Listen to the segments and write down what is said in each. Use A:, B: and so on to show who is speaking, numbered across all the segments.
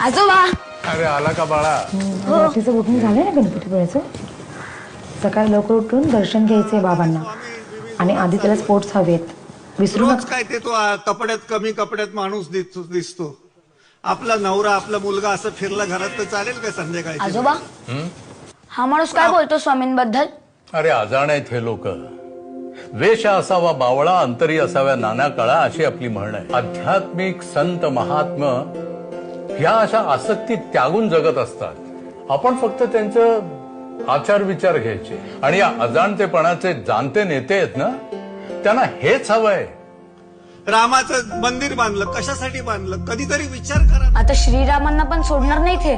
A: आजोबा.
B: अरे आला का बाळा?
C: तिचं बुकिंग झालंय ना गणपतीपुळ्याचं. सकाळी लवकर उठून दर्शन घ्यायचंय बाबांना आणि आधी त्याला स्पोर्ट्स हवेत. विसरू
D: रोज
C: नका.
D: काय ते तो कपड्यात कमी कपड्यात माणूस दिसतो. आपला नवरा आपला मुलगा असं फिरला घरात तर चालेल काय संध्याकाळी?
A: आजोबा हा माणूस काय बोलतो स्वामींबद्दल?
B: अरे अजाण आहेत हे लोक. वेश असावा बावळा अंतरी असाव्या नाना काळा अशी आपली म्हण आहे. आध्यात्मिक संत महात्मा ह्या अशा आसक्ती त्यागून जगत असतात. आपण फक्त त्यांचं आचार विचार घ्यायचे. आणि या अजाणतेपणाचे जाणते नेते आहेत ना, त्यांना हेच हवंय.
D: रामाचं मंदिर बांधलं, कशासाठी बांधलं? कधीतरी विचार करा.
A: आता श्रीरामांना पण सोडणार नाही ते.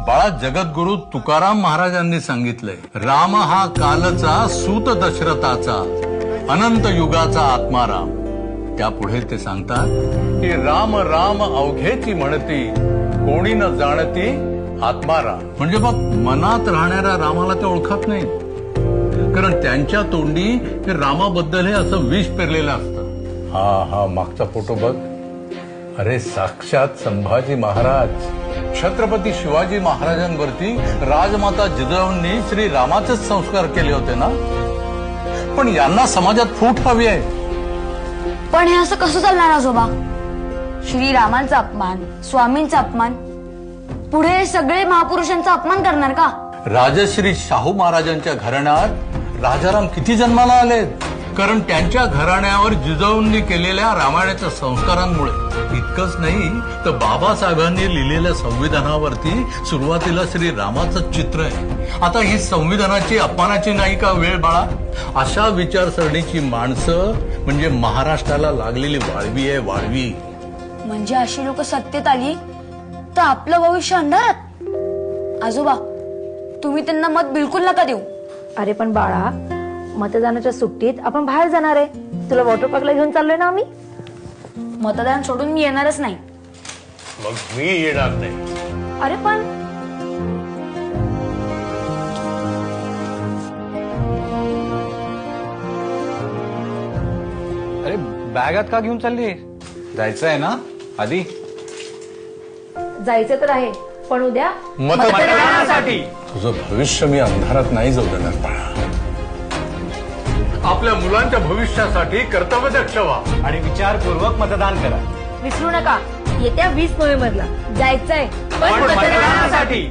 B: बाळा, जगद्गुरु तुकाराम महाराजांनी सांगितलंय, राम हा कालचा सूत दशरथाचा अनंत युगाचा आत्माराम. त्यापुढे ते सांगतात की राम राम अवघेची म्हणती, कोणी न जाणती आत्माराम. म्हणजे बघ, मनात राहणाऱ्या रामाला ते ओळखत नाही, कारण त्यांच्या तोंडी हे रामाबद्दल हे असं विष पेरलेलं असतं. हा मागचा फोटो बघ. अरे साक्षात संभाजी महाराज, छत्रपती शिवाजी महाराजांवरती राजमाता जिजाऊंनी श्री रामाचेच संस्कार केले होते ना. पण यांना समाजात फूट हवी आहे.
A: पण हे असं कसं चालणार आजोबा? श्रीरामांचा अपमान, स्वामींचा अपमान, पुढे सगळे महापुरुषांचा अपमान करणार का?
B: राजश्री शाहू महाराजांच्या घराण्यात राजाराम किती जन्माला आलेत, कारण त्यांच्या घराण्यावर जिजाऊंनी केलेल्या रामायणाच्या संस्कारांमुळे. इतकंच नाही तर बाबासाहेबांनी लिहिलेल्या संविधानावरती सुरुवातीला श्री रामाचं चित्र आहे. आता ही संविधानाची अपमानाची नाही का वेळ बाळा? अशा विचारसरणीची माणसं म्हणजे महाराष्ट्राला लागलेली वाळवी आहे, वाळवी.
A: म्हणजे अशी लोक सत्तेत आली तर आपलं भविष्य अंधारात. आजोबा तुम्ही त्यांना मत बिलकुल नका देऊ.
C: अरे पण बाळा, मतदानाच्या सुट्टीत आपण बाहेर जाणार आहे. तुला वॉटर पार्कला घेऊन चाललोय ना आम्ही.
A: मतदान सोडून मी येणारच नाही.
B: मग मी येणार नाही.
C: अरे पण
E: अरे बॅगात का घेऊन चालली? जायचं आहे ना आधी?
C: जायचं तर आहे, पण उद्या
E: मतदानासाठी.
B: तुझं भविष्य मी अंधारात नाही जाऊ देणार बाळा. आपल्या मुलांच्या भविष्यासाठी कर्तव्यदक्ष व्हा
E: आणि विचारपूर्वक मतदान करा.
C: विसरू नका, येत्या 20 नोव्हेंबरला जायचंय
E: पण मतदानासाठी.